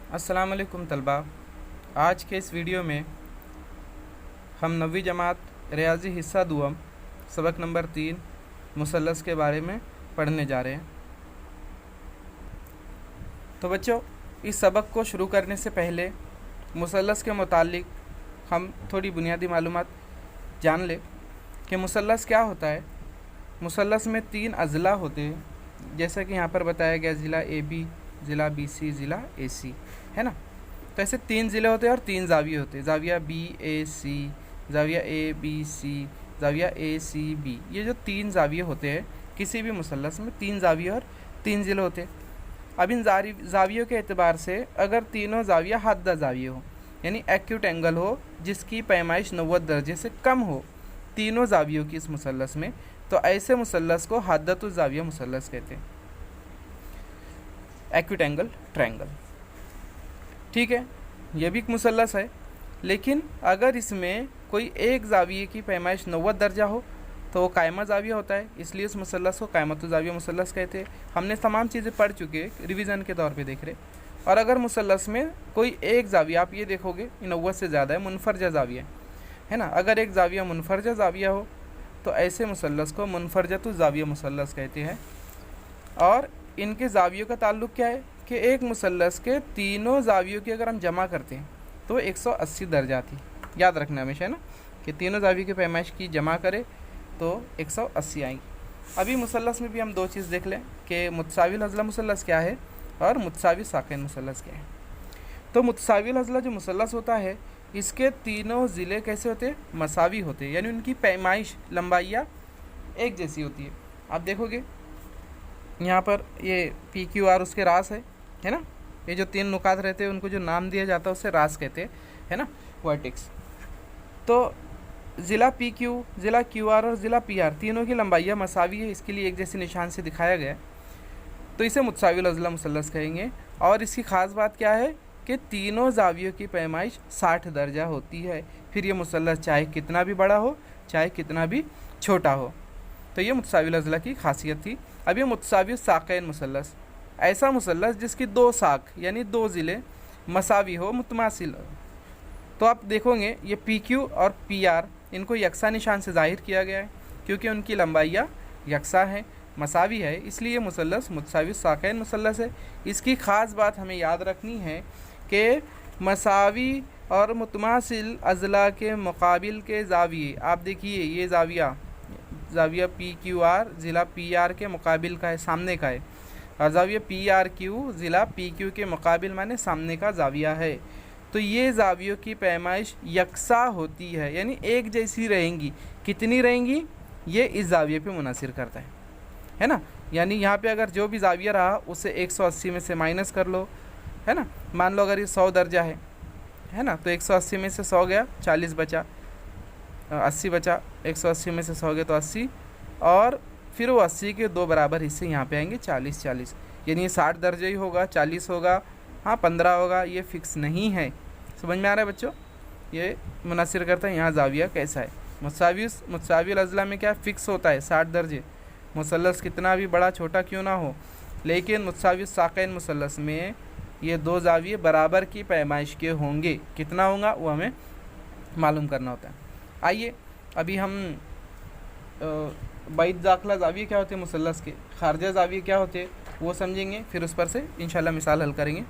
अस्सलाम वालेकुम तलबा। आज के इस वीडियो में हम नवीं जमात रियाजी हिस्सा दुआम सबक नंबर 3 मुसल्लस के बारे में पढ़ने जा रहे हैं। तो बच्चों, इस सबक को शुरू करने से पहले मुसल्लस के मुतालिक हम थोड़ी बुनियादी मालूमात जान लें कि मुसल्लस क्या होता है। मुसल्लस में 3 अज़ला होते हैं, जैसा कि यहाँ पर बताया गया, ज़िला AB, ज़िला BC, ज़िला AC, है ना। तो ऐसे 3 ज़िले होते हैं और 3 ज़ाविये होते हैं, ज़ाविया BAC, ज़ाविया ABC, ज़ाविया ACB। ये जो 3 ज़ाविये होते हैं किसी भी मुसल्लस में, 3 ज़ाविये और 3 ज़िले होते हैं। अब इन ज़ावियों के एतबार से अगर तीनों ज़ाविया हद्दा ज़ाविये हो, यानी एक्यूट एंगल हो जिसकी पैमाइश 90 दर्जे से कम हो तीनों ज़ावियों की इस मुसल्लस में, तो ऐसे मुसल्लस को हद्दतुज़ ज़ाविया मुसल्लस कहते हैं, एक्यूट एंगल ट्रायंगल। ठीक है, ये भी एक मुसल्लस है, लेकिन अगर इसमें कोई एक ज़ाविये की पैमाइश 90 दर्जा हो तो वो कायमा ज़ाविया होता है, इसलिए उस मुसल्लस को कायमतुज़ ज़ाविया मुसल्लस कहते हैं। हमने तमाम चीज़ें पढ़ चुके, रिवीजन के तौर पे देख रहे। और अगर मुसल्लस में कोई एक ज़ाविया, आप ये देखोगे 90 से ज़्यादा है, मुनफरजा ज़ाविया है ना, अगर एक ज़ाविया मुनफरजा ज़ाविया हो तो ऐसे मुसल्लस को मुनफरजतुज़ ज़ाविया मुसल्लस कहते हैं। और इनके ज़ावियों का ताल्लुक़ क्या है कि एक मुसल्लस के तीनों ज़ावियों की अगर हम जमा करते हैं तो 180 दर्जा आती। याद रखना हमेशा, है ना, कि तीनों ज़ावियों की पैमाइश की जमा करें तो 180 आएंगी। अभी मुसल्लस में भी हम 2 चीज़ देख लें कि मुतसाविल अज़ला मुसल्लस क्या है और मुतसावी साकिन मुसल्लस क्या है। तो मुतसाविल अज़ला जो मुसल्लस होता है, इसके तीनों ज़िले कैसे होते हैं, मसावी होते हैं, यानी उनकी पैमाइश लंबाइयाँ एक जैसी होती है। आप देखोगे यहाँ पर ये PQR उसके रास है ना, ये जो 3 नुकात रहते हैं उनको जो नाम दिया जाता है उससे रास कहते हैं, है ना, वर्टेक्स। तो ज़िला PQ, ज़िला QR और ज़िला PR तीनों की लंबाइयाँ मसावी है, इसके लिए एक जैसे निशान से दिखाया गया है, तो इसे मुतसाविल अज़ला मुसल्लस कहेंगे। और इसकी ख़ास बात क्या है कि तीनों ज़ावियों की पैमाइश 60 दर्जा होती है। फिर ये मुसल्लस चाहे कितना भी बड़ा हो चाहे कितना भी छोटा हो। तो ये मुतसाविल अज़ला की खासियत थी। अब ये मुतसावी साक़ैन मुसल्लस, ऐसा मुसल्लस जिसकी 2 साक़ यानी 2 ज़िले मसावी हो, मुतमासिल हो। तो आप देखोगे ये PQ और PR इनको यकसा निशान से ज़ाहिर किया गया है, क्योंकि उनकी लंबाइयाँ यकसा हैं, मसावी है, इसलिए ये मुसल्लस मुतसावी साक़ैन मुसल्लस है। इसकी ख़ास बात हमें याद रखनी है कि मसावी और मुतमासिल अज़ला के मुकाबिल के ज़ाविये, आप देखिए ये ज़ाविया PQR ज़िला PR के मुकाबिल का है, सामने का है, और ज़ाविया PRQ ज़िला PQ के मुकाबिल माने सामने का ज़ाविया है। तो ये ज़ावियों की पैमाइश यकसा होती है, यानी एक जैसी रहेंगी। कितनी रहेंगी ये इस ज़ाविये पे मुनहसिर करता है ना। यानी यहाँ पे अगर जो भी ज़ाविया रहा उसे 180 में से माइनस कर लो, है ना। मान लो अगर ये 100 दर्जा है ना, तो 180 में से 100 गया, 40 बचा, 80 बचा, 180 में से 100 गए तो 80, और फिर वो 80 के 2 बराबर हिस्से यहाँ पे आएंगे, 40, यानी ये 60 दर्जे ही होगा, 40 होगा, हाँ 15 होगा, ये फ़िक्स नहीं है। समझ में आ रहा है बच्चों, ये मुनहसिर करता है यहाँ ज़ाविया कैसा है। मुतसाविल अज़ला में क्या फ़िक्स होता है, 60 दर्जे, मुसल्लस कितना भी बड़ा छोटा क्यों ना हो। लेकिन मुतसावी साक़ैन मुसल्लस में ये 2 ज़ाविये बराबर की पैमाइश के होंगे, कितना होगा वो हमें मालूम करना होता है। आइए अभी हम बैद दाखिला ज़ाविये क्या होते हैं मुसल्लस के, खारजा ज़ाविये क्या होते हैं वो समझेंगे, फिर उस पर से इंशाल्लाह मिसाल हल करेंगे।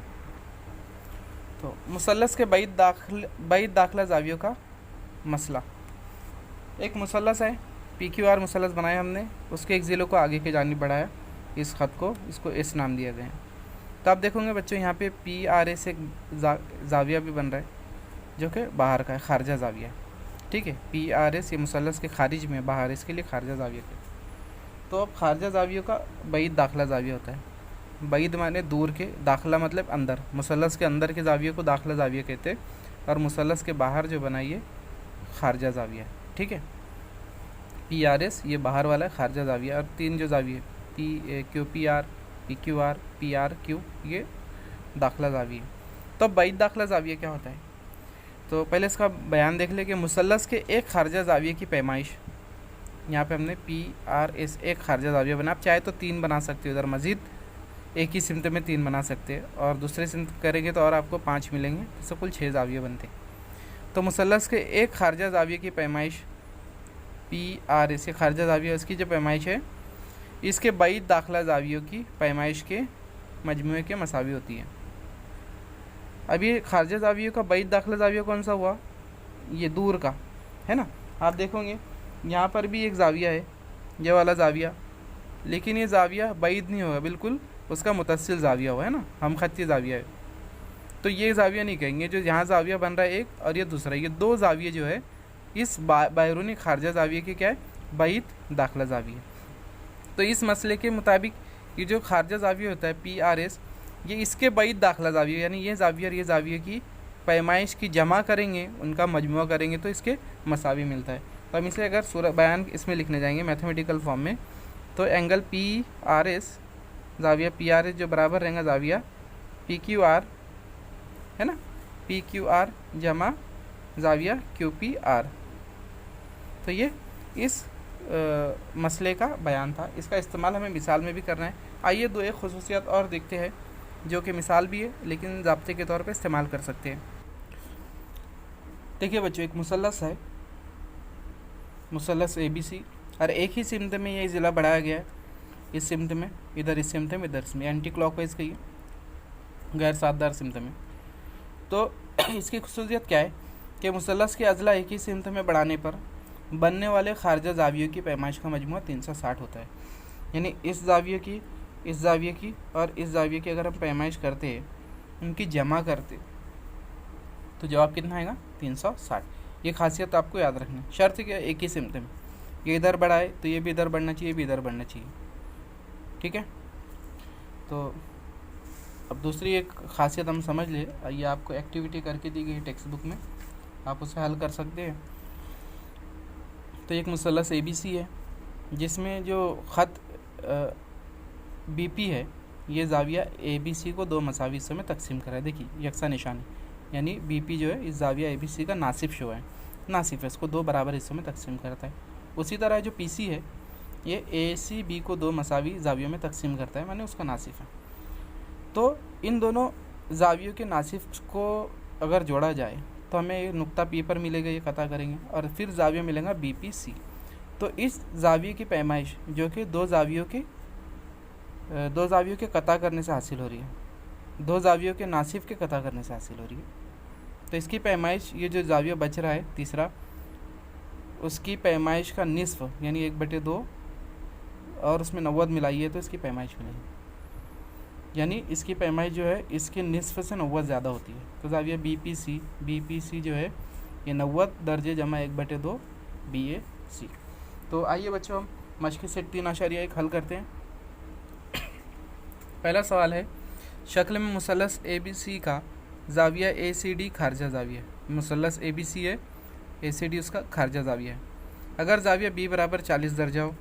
तो मुसल्लस के बैद दाखिला ज़ावियों का मसला। एक मुसल्लस है, PQR मुसल्लस बनाया हमने, उसके एक ज़िले को आगे के जानिब बढ़ाया, इस ख़त को, इसको S नाम दिया गया है। तो आप देखोगे बच्चों यहाँ पे PRA से ज़ाविया भी बन रहा है जो कि बाहर का है, खारजा ज़ाविया। ठीक है, PRS ये मुसल्लस के खारिज में, बाहर, इसके लिए खारजा ज़ाविया कहते हैं। तो अब खारजा ज़ावियों का बैद दाखिला ज़ाविया होता है। बैद माने दूर के, दाखिला मतलब अंदर, मुसल्लस के अंदर के ज़ाविये को दाखिला ज़ाविया कहते हैं, और मुसल्लस के बाहर जो बनाइए खारजा ज़ाविया। ठीक है, PRS ये बाहर वाला है, खारजा ज़ाविया, और 3 जो ज़ाविये QPR, PQR, PRQ ये दाखिला ज़ाविया। तो बैद दाखिला ज़ाविया क्या होता है, तो पहले इसका बयान देख ले कि मुसल्लस के एक खारजा ज़ाविये की पैमाइश, यहाँ पे हमने PRS एक खारजा ज़ाविया बना, आप चाहे तो 3 बना सकते हो, इधर मज़ीद एक ही सिमत में 3 बना सकते हैं, और दूसरे सिमत करेंगे तो और आपको 5 मिलेंगे, तो कुल 6 जाविये बनते हैं। तो मुसल्लस के एक खारजा जाविये की पैमाइश PRS, ये खारजा जाविया, इसकी जो पैमाइश है इसके बाईद दाखिला जावियों की पैमाइश के मजमूए के मसावी होती है। अब ये खारजा जावियों का बाईद दाखिला जाविया कौन सा हुआ, ये दूर का है ना। आप देखोगे यहाँ पर भी एक जाविया है, ये वाला जाविया, लेकिन ये जाविया बाईद नहीं होगा, बिल्कुल उसका मुतस्सिल जाविया हुआ है ना, हम खत्ती जाविया है। तो ये जाविया नहीं कहेंगे, जो यहाँ जाविया बन रहा है एक और ये दूसरा, ये 2 जाविये जो है इस बैरूनी खारजा जाविये के क्या है, बाईद दाखिला जाविया। तो इस मसले के मुताबिक ये जो खारजा जाविया होता है PRS, ये इसके बाईद दाखिला जाविया, यानी ये जाविया और ये जाविया की पैमाइश की जमा करेंगे, उनका मजमुआ करेंगे तो इसके मसावी मिलता है। तो हम इसे अगर सूरत बयान इसमें लिखने जाएंगे मैथमेटिकल फॉर्म में, तो एंगल PRS जाविया PRS जो बराबर रहेगा जाविया PQR है ना, PQR जमा जाविया QPR। तो ये इस मसले का बयान था, इसका इस्तेमाल हमें मिसाल में भी करना है। आइए 2 एक खुसूसियत और देखते हैं जो कि मिसाल भी है लेकिन ज़ाब्ते के तौर पे इस्तेमाल कर सकते हैं। देखिए बच्चों, एक मुसल्लस है, मुसल्लस ABC, और एक ही सिमत में ये ज़िला बढ़ाया गया है, इस सिमत में, इधर इस सिमत में, इधर इसमें, एंटी क्लॉकवाइज कहिए, गैर साथदार सिमत में। तो इसकी खुसूसियत क्या है कि मुसल्लस के अजला एक ही सिमत में बढ़ाने पर बनने वाले खारजा जावियों की पैमाइश का मजमूआ 360 होता है। यानी इस जाविये की, इस जाविये की और इस जाविये की अगर हम पैमाइश करते हैं, उनकी जमा करते, तो जवाब कितना आएगा, 360। ये खासियत आपको याद रखना है, शर्त क्या, एक ही सिमत में, ये इधर बढ़ाए तो ये भी इधर बढ़ना चाहिए, ये भी इधर बढ़ना चाहिए, ठीक है। तो अब दूसरी एक खासियत हम समझ ले, ये आपको एक्टिविटी करके दी गई है टेक्स्ट बुक में, आप उसे हल कर सकते हैं। तो एक मुसल्लस ABC है जिसमें जो ख़त BP है, ये जाविया ABC को 2 मसावी हिस्सों में तकसीम करा है। देखिए यकसा निशानी, यानी BP जो है इस जाविया ABC का नासिफ शो है, नासिफ है, इसको 2 बराबर हिस्सों में तकसीम करता है। उसी तरह जो PC है ये ACB को 2 मसावी जावियों में तकसीम करता है, माने उसका नासिफ है। तो इन दोनों जावियों के नासिफ को अगर जोड़ा जाए तो हमें एक नुक्ता P पर मिलेगा, ये कता करेंगे, और फिर जाविया मिलेगा BPC। तो इस जाविये की पैमाइश जो कि 2 जावियों के कता करने से हासिल हो रही है, 2 जावियों के नासिफ के कता करने से हासिल हो रही है। तो इसकी पैमाइश, ये जो जाविया बच रहा है तीसरा, उसकी पैमाइश का निस्फ यानी 1/2 और उसमें 90 मिलाइए तो इसकी पैमाइश मिलेगी, यानी इसकी पैमाइश जो है इसके निस्फ से 90 ज़्यादा होती है। तो जाविया BPC जो है ये 90 दर्जे जमा 1/2 BAC। तो आइए बच्चों हम मश्क सेट 3.1 हल करते हैं। पहला सवाल है, शक्ल में मुसल्लस ABC का जाविया ACD खारजा जाविया है। मुसल्लस ABC है, ACD उसका खारजा जाविया है। अगर जाविया B बराबर 40 दर्जा हो,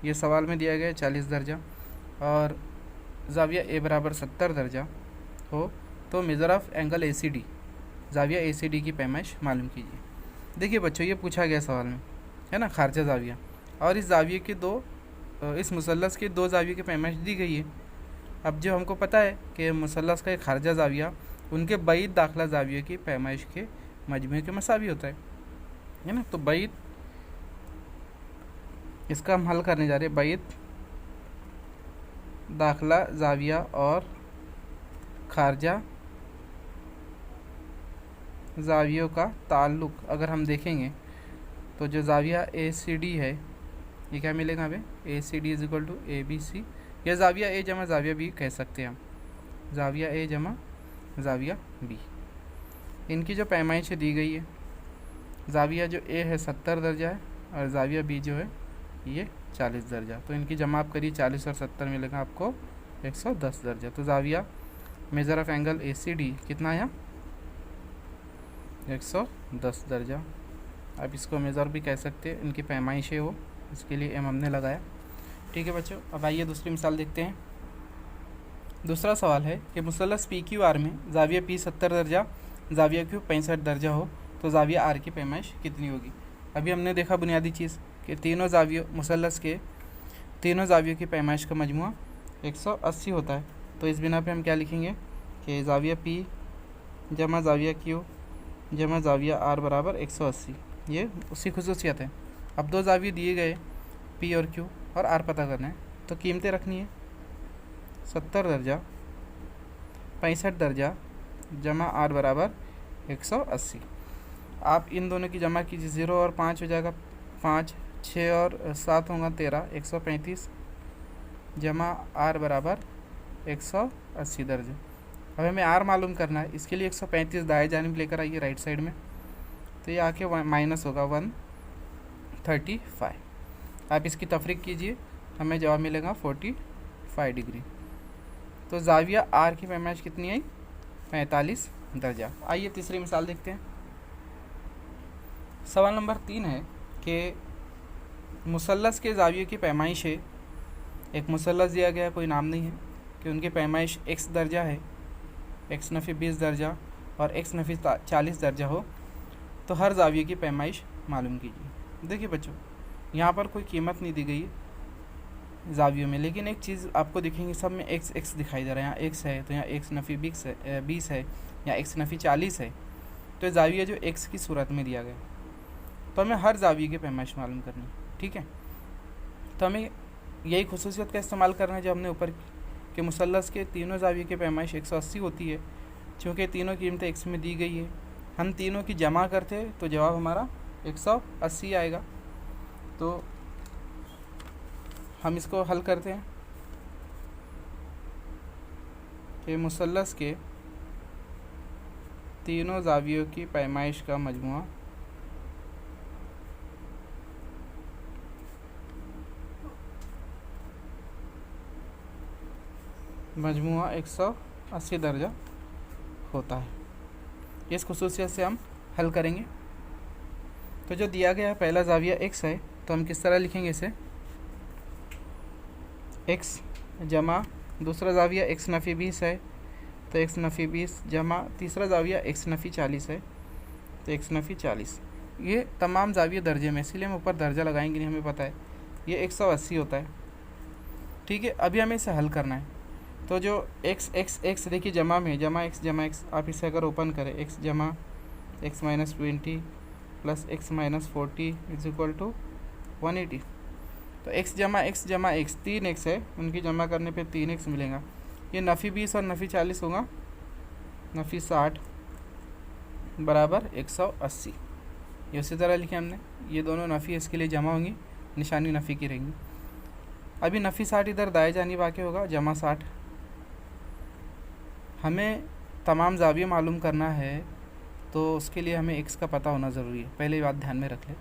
ये सवाल में दिया गया है 40 दर्जा, और जाविया A बराबर 70 दर्जा हो, तो measure of angle ACD, जाविया ACD की पैमाइश मालूम कीजिए। देखिए बच्चों, ये पूछा गया सवाल में, है ना, खारजा जाविया, और इस जाविये के इस मुसल्लस के 2 जाविये की पैमाइश दी गई है। अब जो हमको पता है कि मुसल्लस का एक खारजा जाविया उनके बाईद दाखिला जाविये की पैमाइश के मजमूए के मसावी होता है ना। तो बाईद, इसका हम हल करने जा रहे हैं, बाईद दाखिला जाविया और खारजा जावियों का ताल्लुक अगर हम देखेंगे तो जो जाविया ACD है ये क्या मिलेगा हमें, ACD is equal to ABC, या जाविया A जमा जाविया B कह सकते हैं हम, जाविया A जमा जाविया B। इनकी जो पैमाइश दी गई है, जाविया जो A है 70 दर्जा है और जाविया B जो है ये 40 दर्जा, तो इनकी जमा आप करिए 40 और 70 मिलेगा आपको 110 दर्जा। तो जाविया मेजर ऑफ एंगल ACD कितना आया, 110 दर्जा। अब इसको मेज़र भी कह सकते हैं, इनकी पैमाइश है वो, इसके लिए M हमने लगाया। ठीक है बच्चों, अब आइए दूसरी मिसाल देखते हैं। दूसरा सवाल है कि मुसल्लस PQR में जाविया P 70 दर्जा, जाविया Q 65 दर्जा हो, तो जाविया R की पैमाइश कितनी होगी। अभी हमने देखा बुनियादी चीज़ कि तीनों जावियों, मुसल्लस के तीनों जावियों की पैमाइश का मजमुआ 180 होता है। तो इस बिना पे हम क्या लिखेंगे कि ज़ाविया P जमा ज़ाविया Q जमा ज़ाविया R बराबर 180। ये उसकी खुसूसियत है। अब दो ज़ाविये दिए गए P और Q और R पता करना है, तो कीमतें रखनी है 70 दर्जा 65 दर्जा जमा R बराबर 180। आप इन दोनों की जमा कीजिए, 0 और 5 हो जाएगा 5, 6 और 7 होगा 13, 135 जमा R बराबर 180 दर्जे। अब हमें R मालूम करना है, इसके लिए 135 दाएं जानिब लेकर आइए राइट साइड में, तो ये आके माइनस होगा 135। आप इसकी तफरीक कीजिए, हमें जवाब मिलेगा 45 डिग्री। तो ज़ाविया R की पैमाइश कितनी आई 45 दर्जा। आइए तीसरी मिसाल देखते हैं। सवाल नंबर 3 है कि मुसल्लस के ज़ाविये की पैमाइश है। एक मुसल्लस दिया गया, कोई नाम नहीं है, कि उनकी पैमाइश x दर्जा है, x नफ़ी 20 दर्जा और x नफ़ी 40 दर्जा हो, तो हर ज़ाविये की पैमाइश मालूम कीजिए। देखिए बच्चों, यहाँ पर कोई कीमत नहीं दी गई है ज़ावियों में, लेकिन एक चीज़ आपको दिखेंगी, सब में x x दिखाई दे रहा है। यहाँ x है तो यहाँ x नफ़ी 20 है, या x नफ़ी 40 है, तो ज़ाविया जो x की सूरत में दिया गया, तो हमें हर ज़ाविये की पैमाइश मालूम करनी है। ठीक है, तो हमें यही खुसूसियत का इस्तेमाल करना है जो हमने ऊपर कि मुसल्लस के तीनों ज़ाविये की पैमाइश 180 होती है। चूँकि तीनों कीमतें x में दी गई है, हम तीनों की जमा करते तो जवाब हमारा 180 आएगा। तो हम इसको हल करते हैं कि मुसल्लस के तीनों ज़ावियों की पैमाइश का मजमुआ मजमुआ 180 दर्जा होता है। इस खुसूसियत से हम हल करेंगे। तो जो दिया गया पहला ज़ाविया x है, तो हम किस तरह लिखेंगे इसे, x जमा दूसरा ज़ाविया x नफ़ी 20 है, तो x नफ़ी 20 जमा तीसरा ज़ाविया x नफ़ी 40 है, तो x नफ़ी 40। ये तमाम ज़ाविये दर्जे में, इसीलिए हम ऊपर दर्जा लगाएंगे नहीं, हमें पता है ये 180 होता है। ठीक है, अभी हमें इसे हल करना है। तो जो x देखिए जमा में, जमा x, आप इसे अगर ओपन करें, x जमा x minus 20 plus x minus 40 is equal to 180। तो x जमा x 3x है, उनकी जमा करने पे 3x मिलेगा। ये नफ़ी 20 और नफ़ी 40 होगा, नफ़ी 60 बराबर 180। ये उसी तरह लिखे हमने, ये दोनों नफ़ी इसके लिए जमा होंगी, निशानी नफ़ी की रहेंगी। अभी नफ़ी 60 इधर दाएं जानिब आके होगा जमा 60। हमें तमाम ज़ाविये मालूम करना है, तो उसके लिए हमें x का पता होना ज़रूरी है। पहले ये बात ध्यान में रख लें,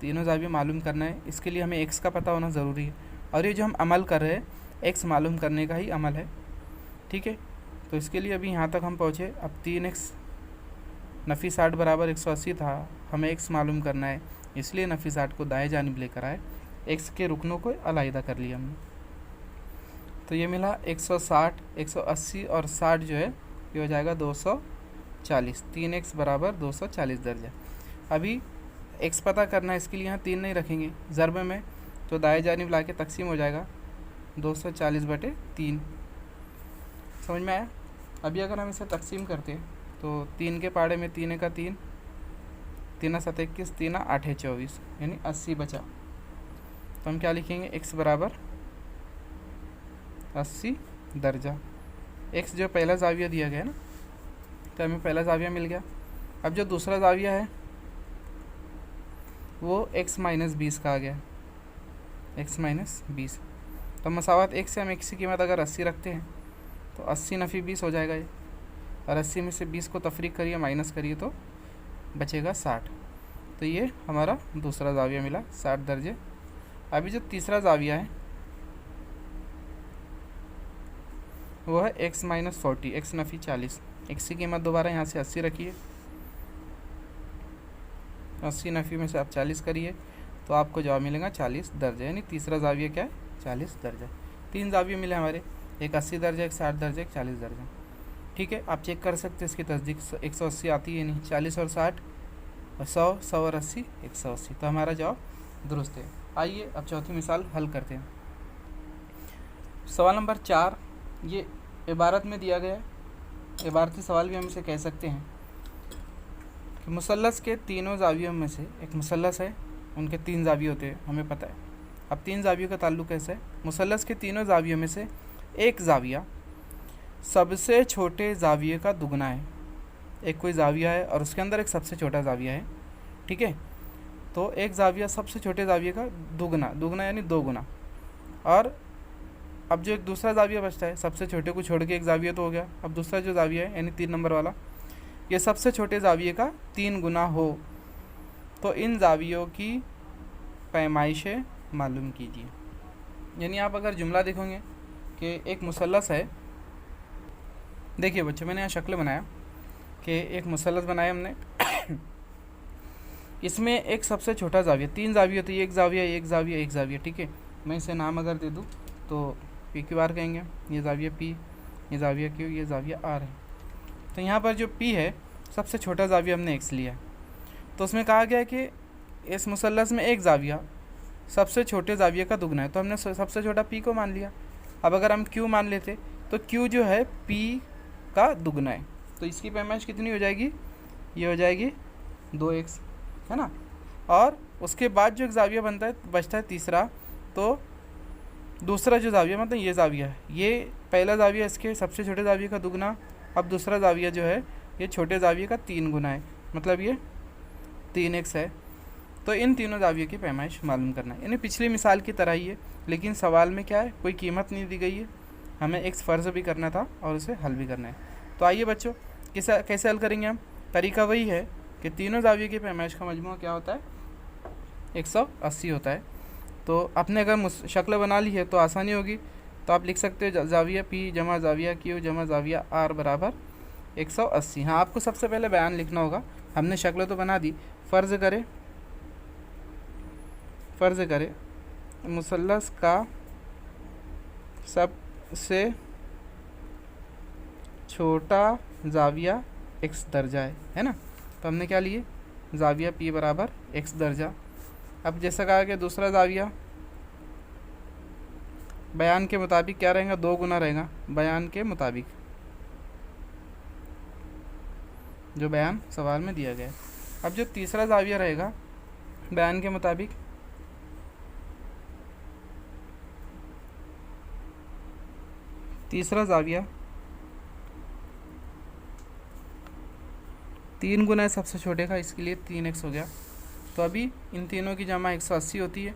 तीनों ज़ाविये मालूम करना है, इसके लिए हमें x का पता होना ज़रूरी है। और ये जो हम अमल कर रहे हैं x मालूम करने का ही अमल है। ठीक है, तो इसके लिए अभी यहाँ तक हम पहुँचे। अब 3x नफ़ी 60 बराबर 180 था, हमें x मालूम करना है, इसलिए नफ़ी 60 को दाएं जानिब लेकर आए, x के रुकनों को अलहदा कर लिया हमने। तो ये मिला 160, 180 और 60 जो है ये हो जाएगा 240। 3x बराबर 240 दर्जा। अभी x पता करना है, इसके लिए यहाँ 3 नहीं रखेंगे ज़रब में, तो दाएं जानिब ला के तकसीम हो जाएगा 240/3। समझ में आया? अभी अगर हम इसे तकसीम करते हैं तो 3 के पाड़े में 3 का 3, 3 7 21, 3 8 24, यानी 80 बचा। तो हम क्या लिखेंगे, x बराबर 80 दर्जा। x जो पहला ज़ाविया दिया गया है ना, तो हमें पहला ज़ाविया मिल गया। अब जो दूसरा ज़ाविया है वो x माइनस 20 का आ गया, x माइनस 20। तो मसावत x से हम x की कीमत अगर 80 रखते हैं तो 80 नफ़ी 20 हो जाएगा ये, और 80 में से 20 को तफरीक करिए, माइनस करिए तो बचेगा 60। तो ये हमारा दूसरा ज़ाविया मिला 60 दर्जे। अभी जो तीसरा ज़ाविया है वो है x माइनस 40, x नफ़ी 40। x की कीमत दोबारा यहाँ से 80 रखिए, 80 नफ़ी में से आप 40 करिए तो आपको जवाब मिलेगा 40 दर्जा। यानी तीसरा ज़ाविया क्या है, 40 दर्जा। 3 ज़ाविये मिले हमारे, एक 80 दर्जा, एक 60 दर्जा, एक 40 दर्जा। ठीक है, आप चेक कर सकते हैं इसकी तस्दीक, 180 आती है नहीं, 40 और 60 और 100 और 80 180। तो हमारा जवाब दुरुस्त है। आइए अब चौथी मिसाल हल करते हैं। सवाल नंबर 4 ये इबारत में दिया गया है, इबारती सवाल भी हम इसे कह सकते हैं कि मुसल्लस के तीनों जावियों में से एक मुसल्लस है, उनके 3 जाविये होते हैं, हमें पता है। अब 3 जावियों का ताल्लुक कैसे है? मुसल्लस के तीनों जावियों में से एक जाविया सबसे छोटे जाविये का दुगना है। एक कोई जाविया है और उसके अंदर एक सबसे छोटा जाविया है, ठीक है। तो एक जाविया सबसे छोटे जाविये का दुगना, दुगना यानी 2 गुना। और अब जो एक दूसरा जाविया बचता है, सबसे छोटे को छोड़ के एक जाविया तो हो गया, अब दूसरा जो जाविया है यानी 3 नंबर वाला, ये सबसे छोटे जाविये का 3 गुना हो तो इन जावियों की पैमाइशें मालूम कीजिए। यानी आप अगर जुमला देखोगे कि एक मुसल्लस है, देखिए बच्चों मैंने यहाँ शक्ल बनाया कि एक मुसल्लस बनाया हमने इसमें एक सबसे छोटा जाविया, 3 जाविया होती है, एक जाविया एक जाविया एक जाविया, ठीक है। मैं इसे नाम अगर दे दूँ तो पी क्यू आर कहेंगे, ये जाविया पी, ये जाविया क्यू, ये जाविया आर है। तो यहाँ पर जो पी है सबसे छोटा जाविया हमने एक्स लिया, तो उसमें कहा गया है कि इस मुसल्लस में एक जाविया सबसे छोटे जाविये का दुगना है, तो हमने सबसे छोटा पी को मान लिया। अब अगर हम क्यू मान लेते तो क्यू जो है पी का दुगना है, तो इसकी पैमाइश कितनी हो जाएगी? ये हो जाएगी 2x, है ना। और उसके बाद जो एक जाविया बनता है बचता है तीसरा, तो दूसरा जो जाविया मतलब ये जाविया है, ये पहला जाविया इसके सबसे छोटे जाविये का दुगना, अब दूसरा जाविया जो है ये छोटे जाविये का 3 गुना है, मतलब ये 3x है। तो इन तीनों जावियों की पैमाइश मालूम करना है, यानी पिछली मिसाल की तरह ही है, लेकिन सवाल में क्या है, कोई कीमत नहीं दी गई है, हमें एक्स फ़र्ज़ भी करना था और उसे हल भी करना है। तो आइए बच्चों कैसे हल करेंगे हम? तरीका वही है कि तीनों जावियों की पैमाइश का मजमूआ क्या होता है? 180 होता है। तो आपने अगर शक्ल बना ली है तो आसानी होगी, तो आप लिख सकते हो जाविया पी जमा जाविया क्यू जमा जाविया आर बराबर 180। हाँ, आपको सबसे पहले बयान लिखना होगा, हमने शक्ल तो बना दी। फ़र्ज़ करें मुसल्लस का सबसे छोटा जाविया x दर्जा है ना। तो हमने क्या लिए? जाविया p बराबर x दर्जा। अब जैसा कहा कि दूसरा जाविया बयान के मुताबिक क्या रहेगा? 2 गुना रहेगा, बयान के मुताबिक, जो बयान सवाल में दिया गया है। अब जो तीसरा जाविया रहेगा बयान के मुताबिक, तीसरा जाविया 3 गुना है सबसे छोटे का, इसके लिए 3x हो गया। तो अभी इन तीनों की जमा 180 होती है,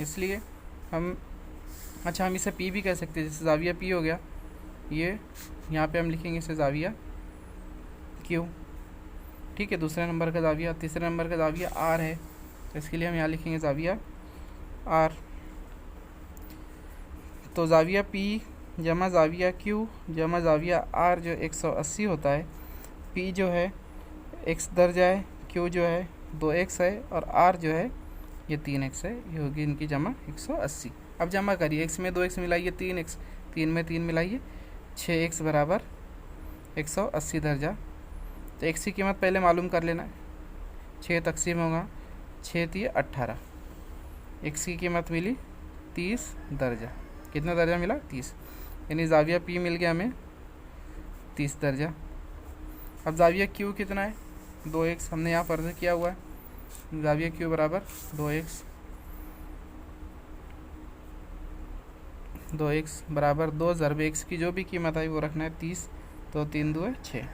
इसलिए हम हम इसे p भी कह सकते हैं, जैसे जाविया p हो गया, ये यहाँ पे हम लिखेंगे इसे जाविया q, ठीक है। दूसरे नंबर का जाविया, तीसरे नंबर का जाविया r है, तो इसके लिए हम यहाँ लिखेंगे जाविया r। तो जाविया p जमा जाविया q जमा जाविया r जो 180 होता है, p जो है x दर्जा है, q जो है 2x है और r जो है ये 3x है, ये होगी इनकी जमा 180। अब जमा करिए, x में 2x मिलाइए 3x, 3 में 3 मिलाइए 6x बराबर 180 दर्जा। तो x की कीमत पहले मालूम कर लेना है, 6 तकसीम होगा 6 3 18, x की कीमत मिली 30 दर्जा। कितना दर्जा मिला? 30, यानी जाविया p मिल गया हमें 30 दर्जा। अब जाविया q कितना है? 2x, हमने यहाँ फ़र्ज़ किया हुआ है, जाविया q बराबर 2x बराबर 2 ज़रब x की जो भी कीमत आई वो रखना है 30, तो 3 2 6।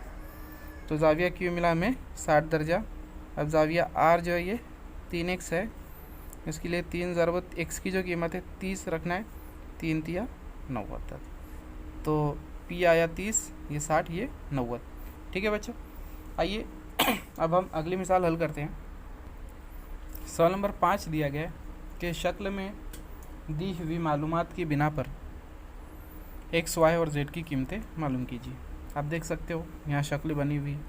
तो जाविया q मिला हमें 60 दर्जा। अब जाविया r जो है ये 3x है, इसके लिए 3 ज़रब x की जो कीमत है 30 रखना है, 3 3 90। तो p आया 30, ये 60, ये 90, ठीक है बच्चों। आइए अब हम अगली मिसाल हल करते हैं। सवाल नंबर 5 दिया गया है कि शक्ल में दी हुई मालूमात की बिना पर x, y और z की कीमतें मालूम कीजिए। आप देख सकते हो यहाँ शक्ल बनी हुई है,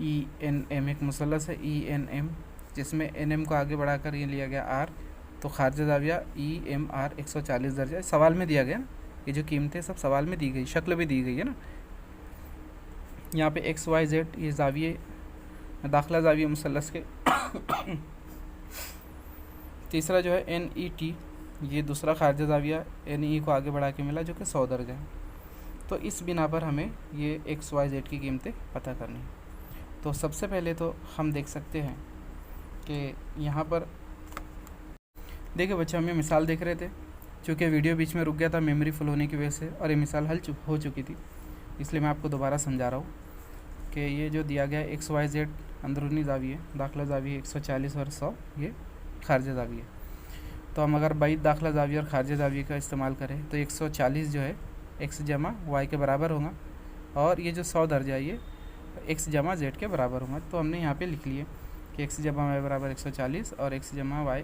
ENM एक मुसल्लस है ENM, जिसमें NM को आगे बढ़ाकर ये लिया गया R, तो खारजा जाविया EMR 140 दर्जा सवाल में दिया गया। ये जो कीमतें सब सवाल में दी गई, शक्ल भी दी गई है ना। यहाँ पे x, y, z ये जाविये दाखिला जाविया मुसल्लस के तीसरा जो है NET, ये दूसरा खारजा जाविया NE को आगे बढ़ा के मिला जो कि 100 दर्जा है। तो इस बिना पर हमें ये एक्स वाई जेड की कीमतें पता करनी है। तो सबसे पहले तो हम देख सकते हैं कि यहाँ पर देखिए बच्चे, हम ये मिसाल देख रहे थे, चूँकि वीडियो बीच में रुक गया था मेमोरी फुल होने की वजह से, और ये मिसाल हो चुकी थी, इसलिए मैं आपको दोबारा समझा रहा हूँ कि ये जो दिया गया है एक्स वाई जेड अंदरूनी जाविये, दाखिला जाविये 140 और 100, ये खारजा जाविये। तो हम अगर बाई दाखिला जाविये और खारजा जाविये का इस्तेमाल करें तो 140 जो है एक्स जमा वाई के बराबर होगा, और ये जो 100 दर्जा ये एक्स जमा जेड के बराबर होगा। तो हमने यहाँ पे लिख लिए कि एक्स जमा वाई बराबर 140 और एक्स जमा वाई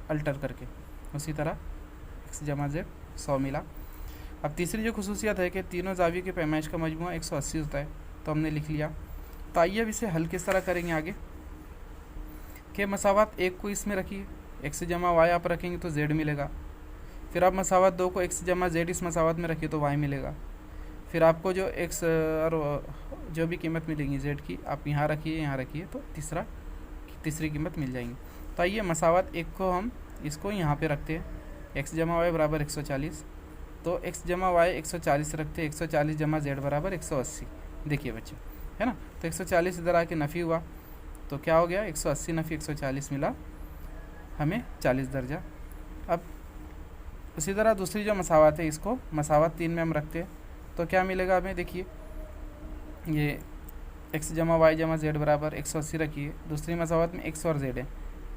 अल्टर करके, उसी तरह एक्स जमा जेड 100 मिला। अब तीसरी जो खुसूसियत है कि तीनों जाविये के पैमाइश का मजमूआ 180 होता है, तो हमने लिख लिया। तो आइए अब इसे हल किस तरह करेंगे आगे, कि मसावत 1 को इसमें रखिए, एक्स जमा वाई आप रखेंगे तो जेड मिलेगा। फिर आप मसावत 2 को एक्स जमा जेड इस मसावत में रखिए तो वाई मिलेगा। फिर आपको जो एक्स और जो भी कीमत मिलेंगी जेड की आप यहाँ रखिए तो तीसरी कीमत मिल जाएंगी। तो आइए मसावत 1 को हम इसको यहाँ पे रखते हैं, एक्स जमा वाई बराबर 140, तो एक्स जमा वाई 140 रखते हैं, 140 जमा जेड बराबर 180। देखिए बच्चे, है ना, तो 140 इधर आके नफ़ी हुआ तो क्या हो गया, 180 नफ़ी 140 मिला हमें 40 दर्जा। अब उसी तरह दूसरी जो मसावत है इसको मसावत 3 में हम रखते हैं तो क्या मिलेगा हमें, देखिए ये एक्स जमा वाई जमा जेड बराबर 180 रखिए, दूसरी मसावत में एक्स और जेड है,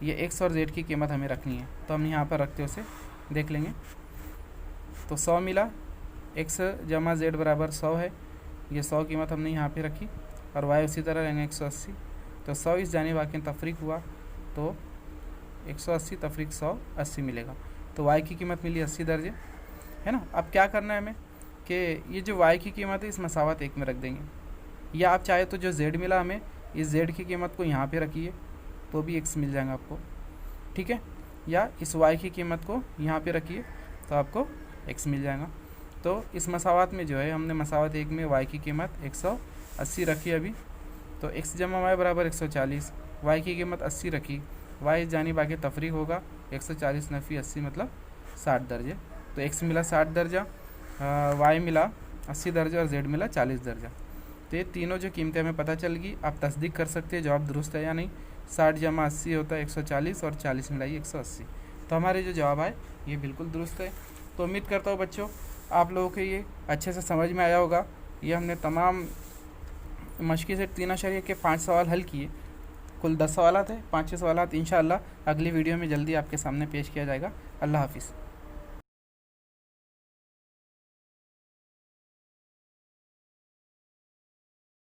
ये एक्स और जेड की कीमत हमें रखनी है, तो हम यहाँ पर रखते उसे देख लेंगे। तो 100 मिला, एक्स जमा जेड बराबर 100 है, ये 100 कीमत हमने यहाँ पे रखी, और वाई उसी तरह रहेंगे 180। तो 100 इस जानिब आके तफरीक हुआ तो 180 तफरीक 100 80 मिलेगा। तो वाई की कीमत मिली 80 दर्जे, है ना। अब क्या करना है हमें कि ये जो वाई की कीमत है इस मसावत 1 में रख देंगे, या आप चाहे तो जो जेड मिला हमें इस जेड की कीमत को यहाँ पे रखिए तो भी एक्स मिल जाएगा आपको, ठीक है, या इस वाई की कीमत को यहाँ पे रखिए तो आपको एक्स मिल जाएगा। तो इस मसावत में जो है हमने मसावत 1 में वाई की कीमत 180 रखी अभी, तो एक्स जमा वाई बराबर 140, वाई की कीमत 80 रखी, वाई जानिब आगे तफरीक होगा 140 नफ़ी 80 मतलब 60 दर्जे। तो एक्स मिला 60 दर्जा, वाई मिला 80 दर्जा और जेड मिला 40 दर्जा। तो ये तीनों जो कीमतें हमें पता चल गई, आप तस्दीक कर सकते हैं जवाब दुरुस्त है या नहीं। 60 जमा 80 होता है 140 और 40 मिलाई 180, तो हमारे जो जवाब आए ये बिल्कुल दुरुस्त है। तो उम्मीद करता हूँ बच्चों आप लोगों को ये अच्छे से समझ में आया होगा। ये हमने तमाम मशक़ी से 3 अशरिया के 5 सवाल हल किए, कुल 10 सवाल थे, 5 सवाल इंशाअल्लाह अगली वीडियो में जल्दी आपके सामने पेश किया जाएगा। अल्लाह हाफिज़।